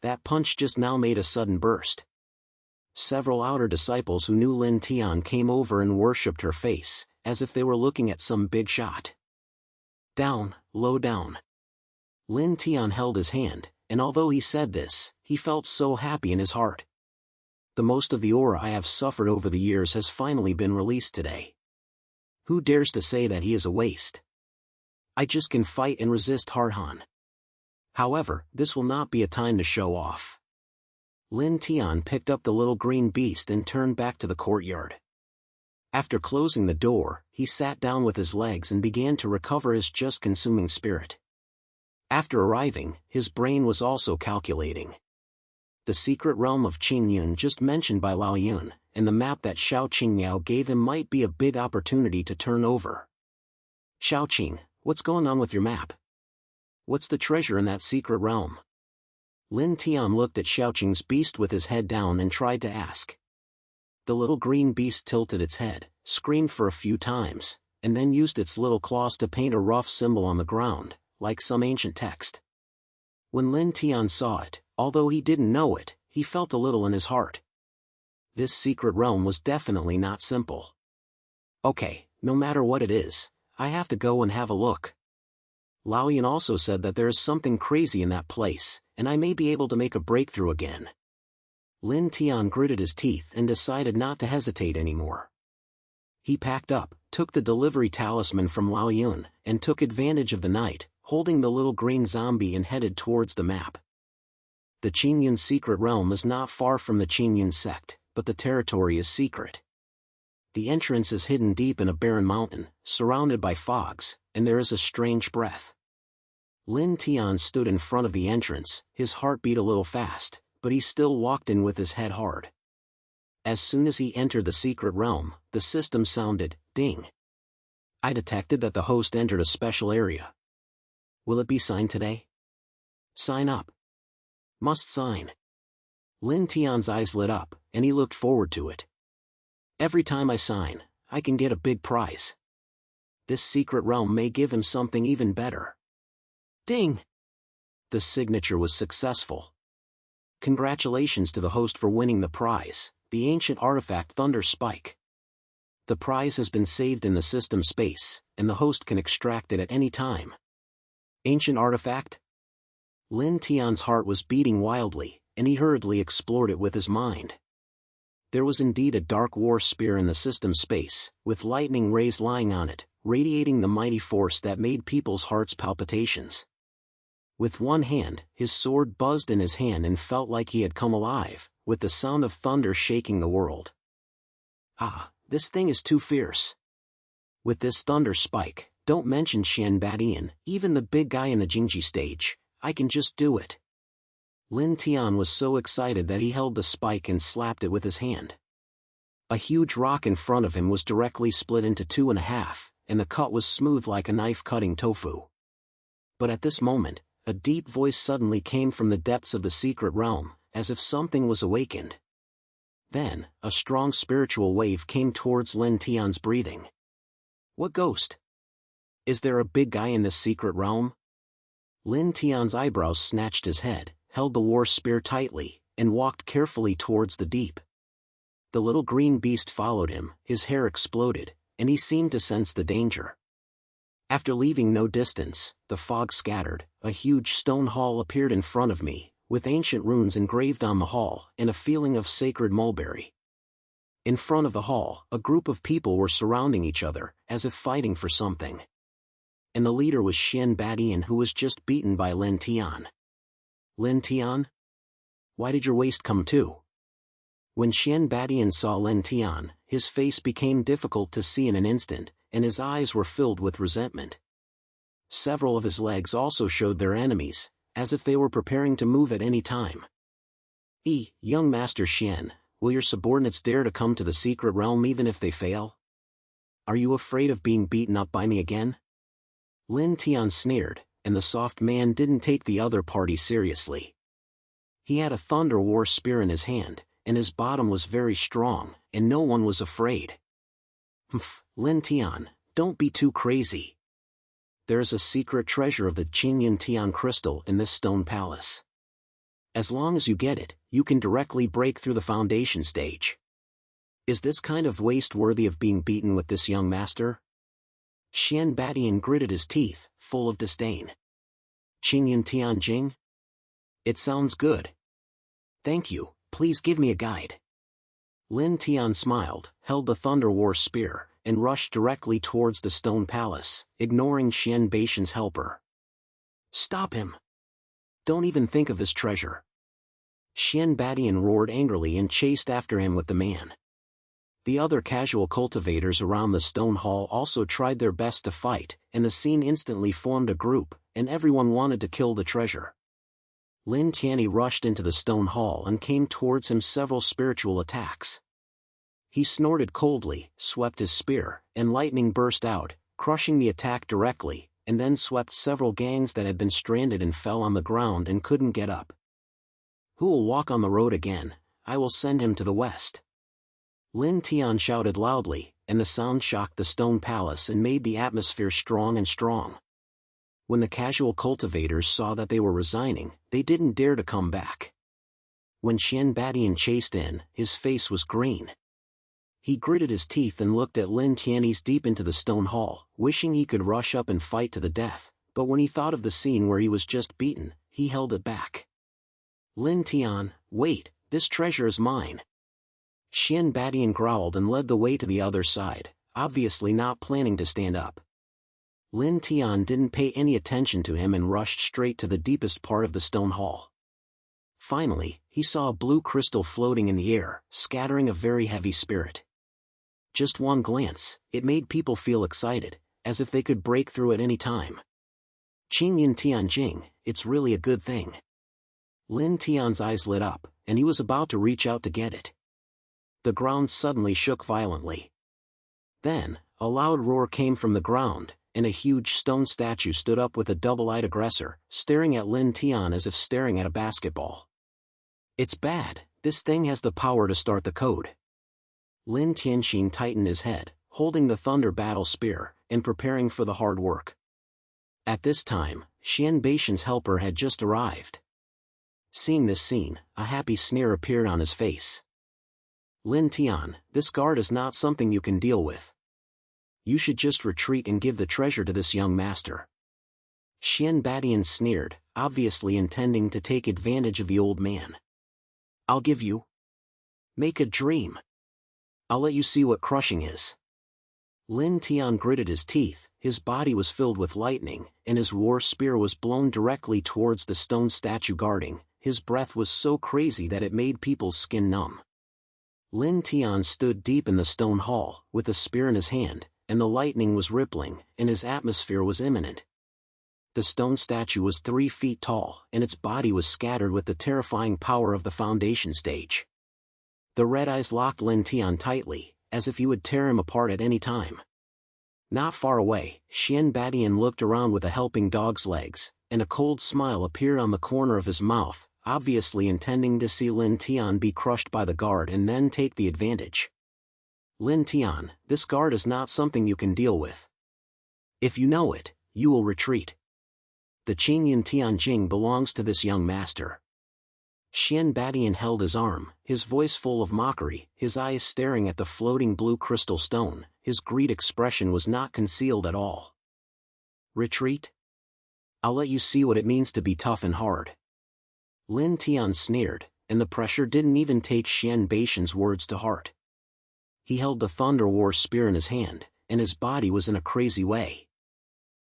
That punch just now made a sudden burst. Several outer disciples who knew Lin Tian came over and worshipped her face, as if they were looking at some big shot. Down, low down. Lin Tian held his hand, and although he said this, he felt so happy in his heart. The most of the aura I have suffered over the years has finally been released today. Who dares to say that he is a waste? I just can fight and resist Harhan. However, this will not be a time to show off. Lin Tian picked up the little green beast and turned back to the courtyard. After closing the door, he sat down with his legs and began to recover his just-consuming spirit. After arriving, his brain was also calculating. The secret realm of Qingyun just mentioned by Lao Yun, and the map that Xiao Qingyao gave him might be a big opportunity to turn over. Xiao Qing, what's going on with your map? What's the treasure in that secret realm? Lin Tian looked at Xiao Qing's beast with his head down and tried to ask. The little green beast tilted its head, screamed for a few times, and then used its little claws to paint a rough symbol on the ground, like some ancient text. When Lin Tian saw it, although he didn't know it, he felt a little in his heart. This secret realm was definitely not simple. Okay, no matter what it is, I have to go and have a look. Lao Yan also said that there is something crazy in that place, and I may be able to make a breakthrough again. Lin Tian gritted his teeth and decided not to hesitate anymore. He packed up, took the delivery talisman from Lao Yun, and took advantage of the night, holding the little green zombie and headed towards the map. The Qingyun secret realm is not far from the Qingyun sect, but the territory is secret. The entrance is hidden deep in a barren mountain, surrounded by fogs, and there is a strange breath. Lin Tian stood in front of the entrance, his heart beat a little fast, but he still walked in with his head hard. As soon as he entered the secret realm, the system sounded, ding. I detected that the host entered a special area. Will it be signed today? Sign up. Must sign. Lin Tian's eyes lit up, and he looked forward to it. Every time I sign, I can get a big prize. This secret realm may give him something even better. Ding! The signature was successful. Congratulations to the host for winning the prize, the ancient artifact Thunder Spike. The prize has been saved in the system space, and the host can extract it at any time. Ancient artifact? Lin Tian's heart was beating wildly, and he hurriedly explored it with his mind. There was indeed a dark war spear in the system space, with lightning rays lying on it, radiating the mighty force that made people's hearts palpitations. With one hand, his sword buzzed in his hand and felt like he had come alive, with the sound of thunder shaking the world. Ah, this thing is too fierce. With this thunder spike, don't mention Xian Badian, even the big guy in the Jingji stage, I can just do it. Lin Tian was so excited that he held the spike and slapped it with his hand. A huge rock in front of him was directly split into 2.5, and the cut was smooth like a knife cutting tofu. But at this moment, a deep voice suddenly came from the depths of the secret realm, as if something was awakened. Then, a strong spiritual wave came towards Lin Tian's breathing. What ghost? Is there a big guy in this secret realm? Lin Tian's eyebrows snatched his head, held the war spear tightly, and walked carefully towards the deep, The little green beast followed him, his hair exploded, and he seemed to sense the danger. After leaving no distance, the fog scattered, a huge stone hall appeared in front of me, with ancient runes engraved on the hall and a feeling of sacred mulberry. In front of the hall, a group of people were surrounding each other, as if fighting for something. And the leader was Xian Badian, who was just beaten by Lin Tian. Lin Tian? Why did your waist come too? When Xian Badian saw Lin Tian, his face became difficult to see in an instant, and his eyes were filled with resentment. Several of his legs also showed their enemies, as if they were preparing to move at any time. Young Master Xian, will your subordinates dare to come to the secret realm even if they fail? Are you afraid of being beaten up by me again? Lin Tian sneered, and the soft man didn't take the other party seriously. He had a thunder war spear in his hand, and his bottom was very strong, and no one was afraid. Lin Tian, don't be too crazy. There is a secret treasure of the Qingyan Tian crystal in this stone palace. As long as you get it, you can directly break through the foundation stage. Is this kind of waste worthy of being beaten with this young master? Xian Badian gritted his teeth, full of disdain. Qingyan Tian Jing? It sounds good. Thank you, please give me a guide. Lin Tian smiled, held the Thunder War spear, and rushed directly towards the stone palace, ignoring Xian Badian's helper. Stop him! Don't even think of his treasure. Xian Badian roared angrily and chased after him with the man. The other casual cultivators around the stone hall also tried their best to fight, and the scene instantly formed a group, and everyone wanted to kill the treasure. Lin Tian rushed into the stone hall and came towards him several spiritual attacks. He snorted coldly, swept his spear, and lightning burst out, crushing the attack directly, and then swept several gangs that had been stranded and fell on the ground and couldn't get up. Who will walk on the road again? I will send him to the west. Lin Tian shouted loudly, and the sound shocked the stone palace and made the atmosphere strong and strong. When the casual cultivators saw that they were resigning, they didn't dare to come back. When Xian Badian chased in, his face was green. He gritted his teeth and looked at Lin Tian's deep into the stone hall, wishing he could rush up and fight to the death, but when he thought of the scene where he was just beaten, he held it back. Lin Tian, wait, this treasure is mine. Xian Badian growled and led the way to the other side, obviously not planning to stand up. Lin Tian didn't pay any attention to him and rushed straight to the deepest part of the stone hall. Finally, he saw a blue crystal floating in the air, scattering a very heavy spirit. Just one glance, it made people feel excited, as if they could break through at any time. Qingyan Tian Jing, it's really a good thing. Lin Tian's eyes lit up, and he was about to reach out to get it. The ground suddenly shook violently. Then, a loud roar came from the ground, and a huge stone statue stood up with a double-eyed aggressor, staring at Lin Tian as if staring at a basketball. It's bad, this thing has the power to start the code. Lin Tianxin tightened his head, holding the thunder battle spear, and preparing for the hard work. At this time, Xian Badian's helper had just arrived. Seeing this scene, a happy sneer appeared on his face. Lin Tian, this guard is not something you can deal with. You should just retreat and give the treasure to this young master. Xian Badian sneered, obviously intending to take advantage of the old man. I'll give you. Make a dream. I'll let you see what crushing is. Lin Tian gritted his teeth, his body was filled with lightning, and his war spear was blown directly towards the stone statue guarding. His breath was so crazy that it made people's skin numb. Lin Tian stood deep in the stone hall, with a spear in his hand, and the lightning was rippling, and his atmosphere was imminent. The stone statue was 3 feet tall, and its body was scattered with the terrifying power of the foundation stage. The red eyes locked Lin Tian tightly, as if he would tear him apart at any time. Not far away, Xian Badian looked around with a helping dog's legs, and a cold smile appeared on the corner of his mouth, obviously intending to see Lin Tian be crushed by the guard and then take the advantage. Lin Tian, this guard is not something you can deal with. If you know it, you will retreat. The Qingyan Tian Jing belongs to this young master. Xian Badian held his arm, his voice full of mockery, his eyes staring at the floating blue crystal stone. His greed expression was not concealed at all. Retreat? I'll let you see what it means to be tough and hard. Lin Tian sneered, and the pressure didn't even take Xian Badian's words to heart. He held the Thunder War Spear in his hand, and his body was in a crazy way.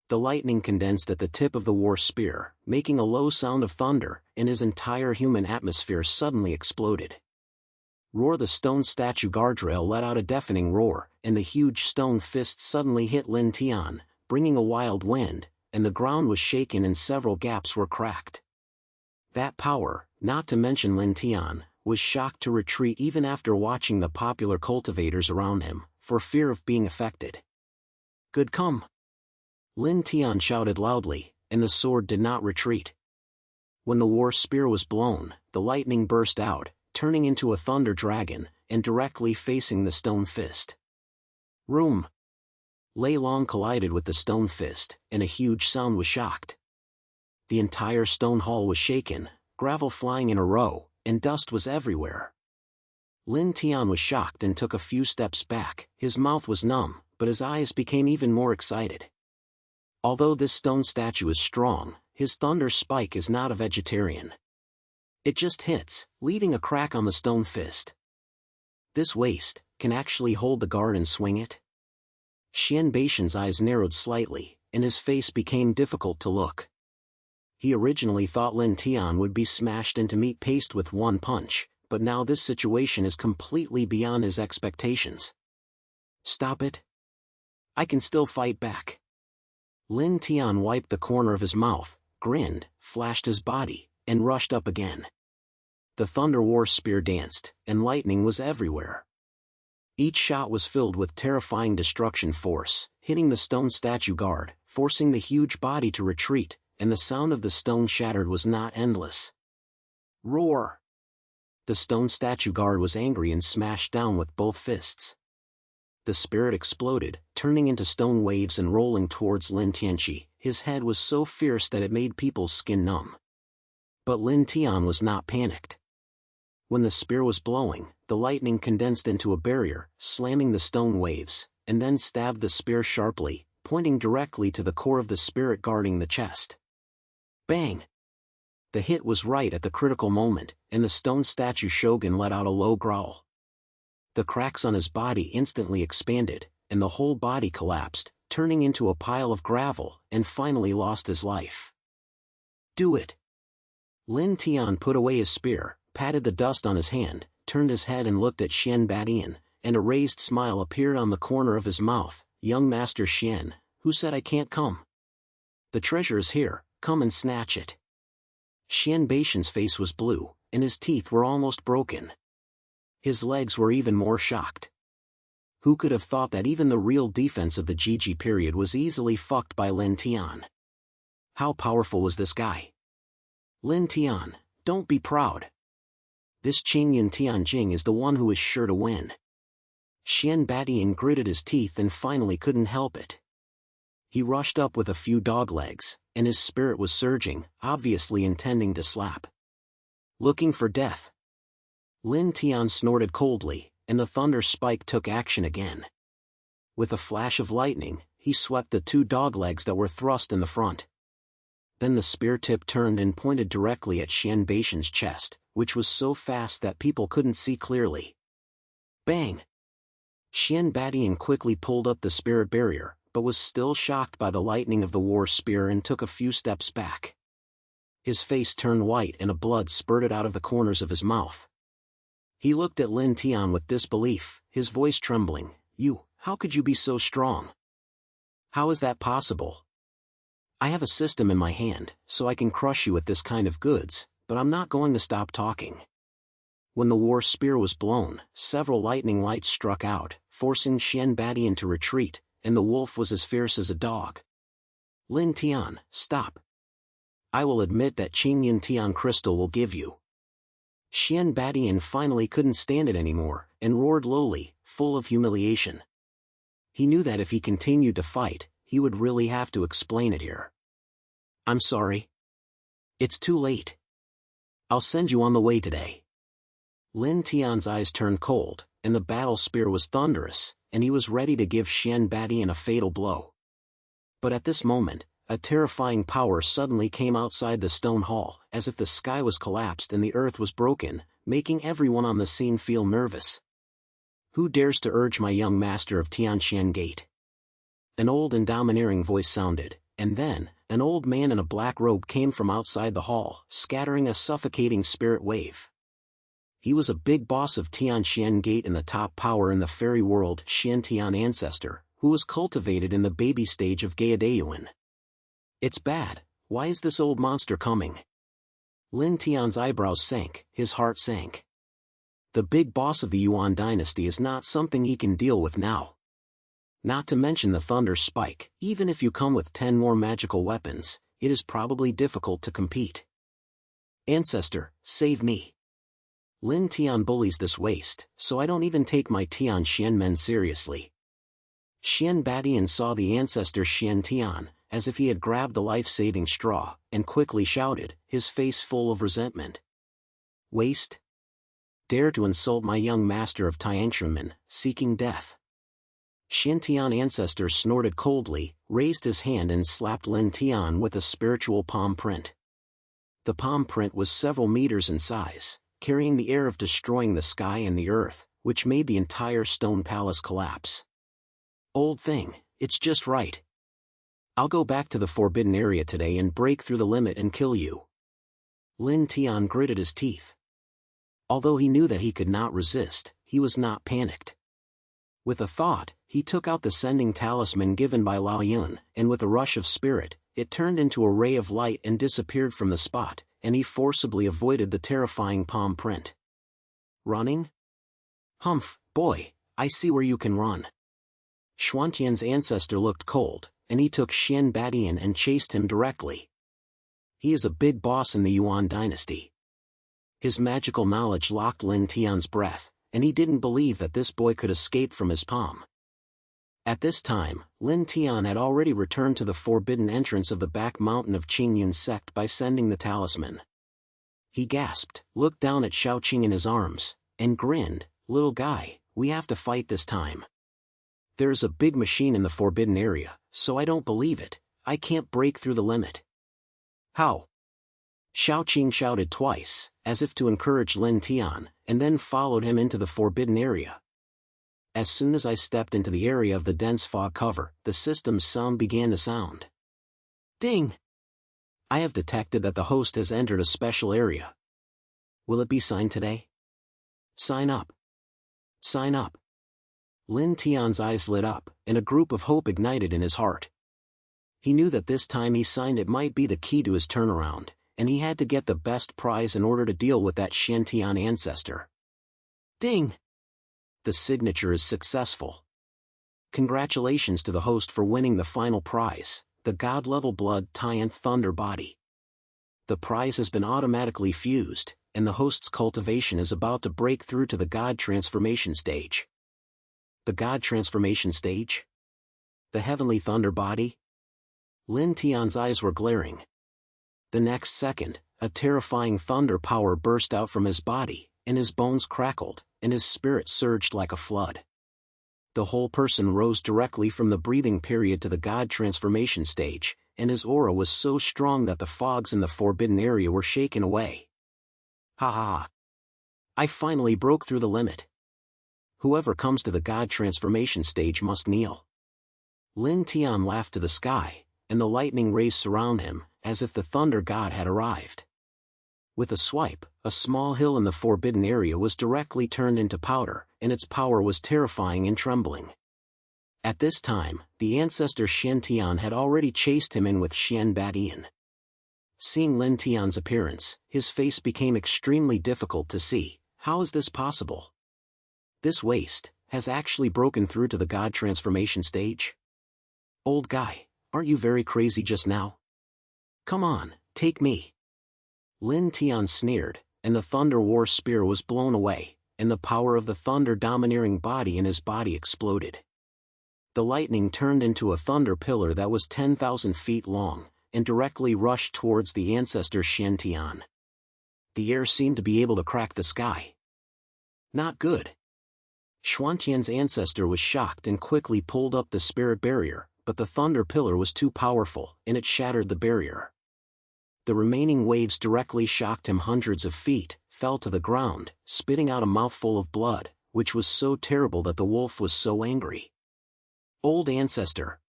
The lightning condensed at the tip of the war spear, making a low sound of thunder, and his entire human atmosphere suddenly exploded. Roar! The stone statue guardrail let out a deafening roar, and the huge stone fist suddenly hit Lin Tian, bringing a wild wind, and the ground was shaken and several gaps were cracked. That power, not to mention Lin Tian, was shocked to retreat even after watching the popular cultivators around him, for fear of being affected. Good come! Lin Tian shouted loudly, and the sword did not retreat. When the war spear was blown, the lightning burst out, turning into a thunder dragon, and directly facing the stone fist. Room! Lei Long collided with the stone fist, and a huge sound was shocked. The entire stone hall was shaken, gravel flying in a row, and dust was everywhere. Lin Tian was shocked and took a few steps back. His mouth was numb, but his eyes became even more excited. Although this stone statue is strong, his thunder spike is not a vegetarian. It just hits, leaving a crack on the stone fist. This waste can actually hold the guard and swing it? Xian Badian's eyes narrowed slightly, and his face became difficult to look. He originally thought Lin Tian would be smashed into meat paste with one punch, but now this situation is completely beyond his expectations. Stop it. I can still fight back. Lin Tian wiped the corner of his mouth, grinned, flashed his body, and rushed up again. The Thunder War Spear danced, and lightning was everywhere. Each shot was filled with terrifying destruction force, hitting the stone statue guard, forcing the huge body to retreat, and the sound of the stone shattered was not endless. Roar! The stone statue guard was angry and smashed down with both fists. The spirit exploded, turning into stone waves and rolling towards Lin Tianchi. His head was so fierce that it made people's skin numb. But Lin Tian was not panicked. When the spear was blowing, the lightning condensed into a barrier, slamming the stone waves, and then stabbed the spear sharply, pointing directly to the core of the spirit guarding the chest. Bang! The hit was right at the critical moment, and the stone statue shogun let out a low growl. The cracks on his body instantly expanded, and the whole body collapsed, turning into a pile of gravel, and finally lost his life. Do it! Lin Tian put away his spear, patted the dust on his hand, turned his head and looked at Xian Badian, and a raised smile appeared on the corner of his mouth. Young Master Xian, who said I can't come? The treasure is here, come and snatch it. Xian Badian's face was blue, and his teeth were almost broken. His legs were even more shocked. Who could have thought that even the real defense of the Gigi period was easily fucked by Lin Tian? How powerful was this guy? Lin Tian, don't be proud. This Qingyan Tianjing is the one who is sure to win. Xian Badian gritted his teeth and finally couldn't help it. He rushed up with a few dog legs, and his spirit was surging, obviously intending to slap. Looking for death. Lin Tian snorted coldly, and the thunder spike took action again. With a flash of lightning, he swept the two dog legs that were thrust in the front. Then the spear tip turned and pointed directly at Xian Badian's chest, which was so fast that people couldn't see clearly. Bang! Xian Badian quickly pulled up the spirit barrier, but was still shocked by the lightning of the war spear and took a few steps back. His face turned white and a blood spurted out of the corners of his mouth. He looked at Lin Tian with disbelief, his voice trembling. How could you be so strong? How is that possible? I have a system in my hand, so I can crush you with this kind of goods, but I'm not going to stop talking. When the war spear was blown, several lightning lights struck out, forcing Xian Badian to retreat, and the wolf was as fierce as a dog. Lin Tian, stop. I will admit that Qingyan Tian crystal will give you. Xian Badian finally couldn't stand it anymore, and roared lowly, full of humiliation. He knew that if he continued to fight, he would really have to explain it here. I'm sorry. It's too late. I'll send you on the way today. Lin Tian's eyes turned cold, and the battle spear was thunderous, and he was ready to give Xian Badian a fatal blow. But at this moment, a terrifying power suddenly came outside the stone hall, as if the sky was collapsed and the earth was broken, making everyone on the scene feel nervous. Who dares to urge my young master of Tianxian Gate? An old and domineering voice sounded, and then, an old man in a black robe came from outside the hall, scattering a suffocating spirit wave. He was a big boss of Tianxian Gate and the top power in the fairy world, Xian Tian ancestor, who was cultivated in the baby stage of Gaodayuan. It's bad, why is this old monster coming? Lin Tian's eyebrows sank, his heart sank. The big boss of the Yuan dynasty is not something he can deal with now. Not to mention the thunder spike, even if you come with 10 more magical weapons, it is probably difficult to compete. Ancestor, save me. Lin Tian bullies this waste, so I don't even take my Tianxian men seriously. Xian Badian saw the ancestor Xian Tian, as if he had grabbed the life-saving straw, and quickly shouted, his face full of resentment. Waste? Dare to insult my young master of Tianxian, seeking death. Xian Tian ancestor snorted coldly, raised his hand and slapped Lin Tian with a spiritual palm print. The palm print was several meters in size, carrying the air of destroying the sky and the earth, which made the entire stone palace collapse. Old thing, it's just right. I'll go back to the forbidden area today and break through the limit and kill you. Lin Tian gritted his teeth. Although he knew that he could not resist, he was not panicked. With a thought, he took out the sending talisman given by Lao Yun, and with a rush of spirit, it turned into a ray of light and disappeared from the spot, and he forcibly avoided the terrifying palm print. Running? Humph, boy, I see where you can run. Xuantian's ancestor looked cold, and he took Xian Badian and chased him directly. He is a big boss in the Yuan dynasty. His magical knowledge locked Lin Tian's breath, and he didn't believe that this boy could escape from his palm. At this time, Lin Tian had already returned to the forbidden entrance of the back mountain of Qingyun sect by sending the talisman. He gasped, looked down at Shaoqing in his arms, and grinned, little guy, we have to fight this time. There is a big machine in the forbidden area, so I don't believe it, I can't break through the limit. How? Shaoqing shouted twice, as if to encourage Lin Tian, and then followed him into the forbidden area. As soon as I stepped into the area of the dense fog cover, the system's sound began to sound. Ding! I have detected that the host has entered a special area. Will it be signed today? Sign up. Sign up. Lin Tian's eyes lit up, and a group of hope ignited in his heart. He knew that this time he signed it might be the key to his turnaround, and he had to get the best prize in order to deal with that Xian Tian ancestor. Ding! The signature is successful. Congratulations to the host for winning the final prize, the God-level blood Tian Thunder Body. The prize has been automatically fused, and the host's cultivation is about to break through to the God transformation stage. The God transformation stage? The heavenly thunder body? Lin Tian's eyes were glaring. The next second, a terrifying thunder power burst out from his body, and his bones crackled, and his spirit surged like a flood. The whole person rose directly from the breathing period to the God transformation stage, and his aura was so strong that the fogs in the forbidden area were shaken away. Ha ha ha! I finally broke through the limit. Whoever comes to the God transformation stage must kneel. Lin Tian laughed to the sky, and the lightning rays surround him, as if the thunder god had arrived. With a swipe, a small hill in the forbidden area was directly turned into powder, and its power was terrifying and trembling. At this time, the ancestor Xian Tian had already chased him in with Xian Badian. Seeing Lin Tian's appearance, his face became extremely difficult to see. How is this possible? This waste has actually broken through to the God transformation stage? Old guy, aren't you very crazy just now? Come on, take me. Lin Tian sneered, and the Thunder War Spear was blown away, and the power of the thunder domineering body in his body exploded. The lightning turned into a thunder pillar that was 10,000 feet long, and directly rushed towards the ancestor Xian Tian. The air seemed to be able to crack the sky. Not good. Xuantian's ancestor was shocked and quickly pulled up the spirit barrier, but the thunder pillar was too powerful, and it shattered the barrier. The remaining waves directly shocked him hundreds of feet, fell to the ground, spitting out a mouthful of blood, which was so terrible that the wolf was so angry. Old ancestor.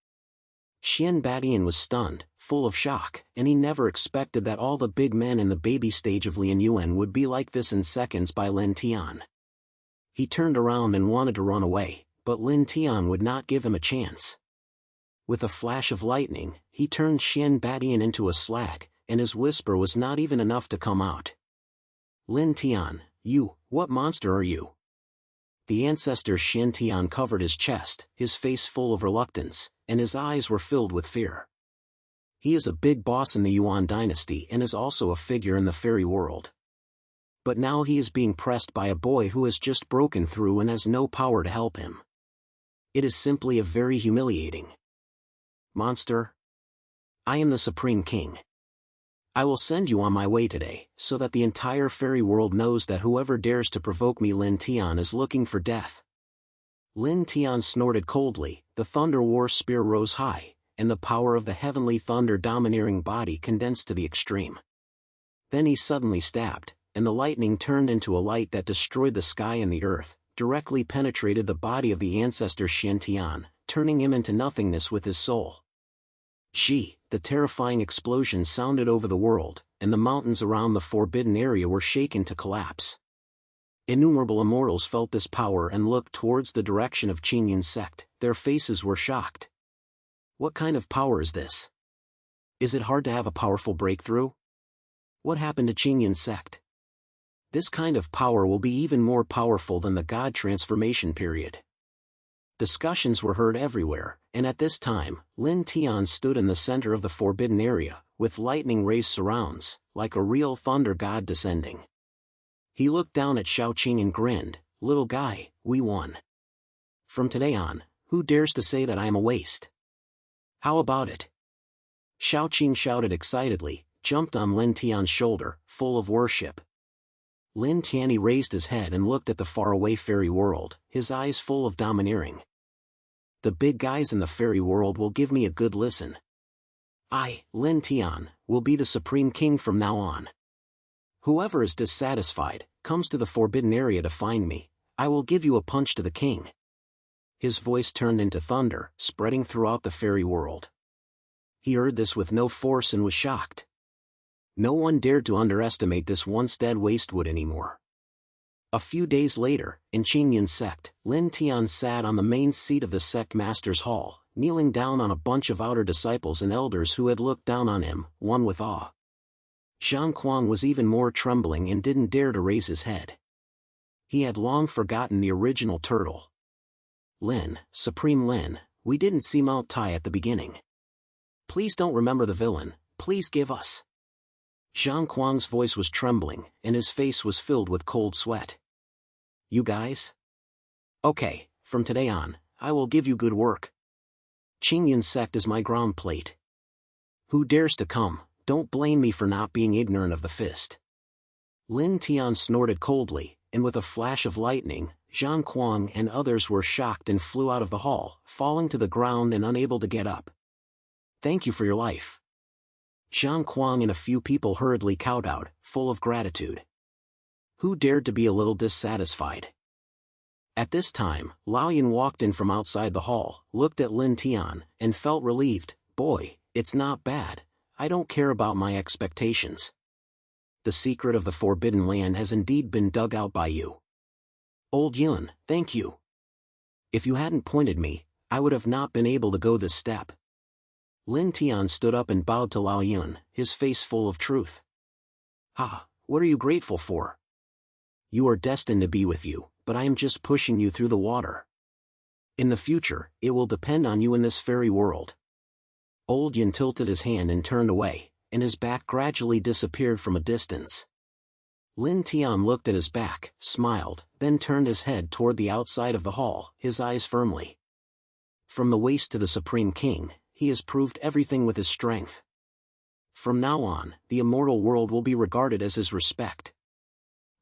Xian Badian was stunned, full of shock, and he never expected that all the big men in the baby stage of Lin Yuan would be like this in seconds by Lin Tian. He turned around and wanted to run away, but Lin Tian would not give him a chance. With a flash of lightning, he turned Xian Badian into a slag, and his whisper was not even enough to come out. Lin Tian, what monster are you? The ancestor Xian Tian covered his chest, his face full of reluctance, and his eyes were filled with fear. He is a big boss in the Yuan dynasty and is also a figure in the fairy world. But now he is being pressed by a boy who has just broken through and has no power to help him. It is simply a very humiliating. Monster. I am the Supreme King. I will send you on my way today, so that the entire fairy world knows that whoever dares to provoke me Lin Tian is looking for death. Lin Tian snorted coldly, the thunder war spear rose high, and the power of the heavenly thunder domineering body condensed to the extreme. Then he suddenly stabbed, and the lightning turned into a light that destroyed the sky and the earth, directly penetrated the body of the ancestor Xian Tian, turning him into nothingness with his soul. The terrifying explosion sounded over the world, and the mountains around the forbidden area were shaken to collapse. Innumerable immortals felt this power and looked towards the direction of Qingyun's sect. Their faces were shocked. What kind of power is this? Is it hard to have a powerful breakthrough? What happened to Qingyun's sect? This kind of power will be even more powerful than the God transformation period. Discussions were heard everywhere, and at this time, Lin Tian stood in the center of the forbidden area, with lightning rays surrounds, like a real thunder god descending. He looked down at Xiaoqing and grinned, "Little guy, we won. From today on, who dares to say that I am a waste? How about it?" Xiaoqing shouted excitedly, jumped on Lin Tian's shoulder, full of worship. Lin Tian raised his head and looked at the faraway fairy world, his eyes full of domineering. The big guys in the fairy world will give me a good listen. I, Lin Tian, will be the Supreme King from now on. Whoever is dissatisfied, comes to the forbidden area to find me, I will give you a punch to the king. His voice turned into thunder, spreading throughout the fairy world. He heard this with no force and was shocked. No one dared to underestimate this once dead wastewood anymore. A few days later, in Qingyun's sect, Lin Tian sat on the main seat of the sect master's hall, kneeling down on a bunch of outer disciples and elders who had looked down on him, one with awe. Zhang Kuang was even more trembling and didn't dare to raise his head. He had long forgotten the original turtle. Lin, Supreme Lin, we didn't see Mount Tai at the beginning. Please don't remember the villain, please give us. Zhang Kuang's voice was trembling, and his face was filled with cold sweat. You guys? Okay, from today on, I will give you good work. Qingyun's sect is my ground plate. Who dares to come, don't blame me for not being ignorant of the fist. Lin Tian snorted coldly, and with a flash of lightning, Zhang Kuang and others were shocked and flew out of the hall, falling to the ground and unable to get up. Thank you for your life. Zhang Kuang and a few people hurriedly kowtowed, full of gratitude. Who dared to be a little dissatisfied? At this time, Laoyan walked in from outside the hall, looked at Lin Tian, and felt relieved. Boy, it's not bad, I don't care about my expectations. The secret of the Forbidden Land has indeed been dug out by you. Old Yun, thank you. If you hadn't pointed me, I would have not been able to go this step. Lin Tian stood up and bowed to Lao Yun, his face full of truth. What are you grateful for? You are destined to be with you, but I am just pushing you through the water. In the future, it will depend on you in this fairy world. Old Yun tilted his hand and turned away, and his back gradually disappeared from a distance. Lin Tian looked at his back, smiled, then turned his head toward the outside of the hall, his eyes firmly. From the waste to the Supreme King, he has proved everything with his strength. From now on, the immortal world will be regarded as his respect.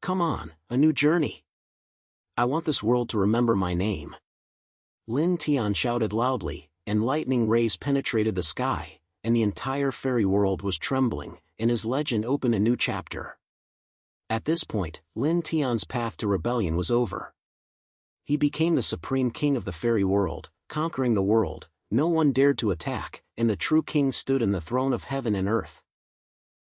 Come on, a new journey. I want this world to remember my name. Lin Tian shouted loudly, and lightning rays penetrated the sky, and the entire fairy world was trembling, and his legend opened a new chapter. At this point, Lin Tian's path to rebellion was over. He became the supreme king of the fairy world, conquering the world. No one dared to attack, and the true king stood in the throne of heaven and earth.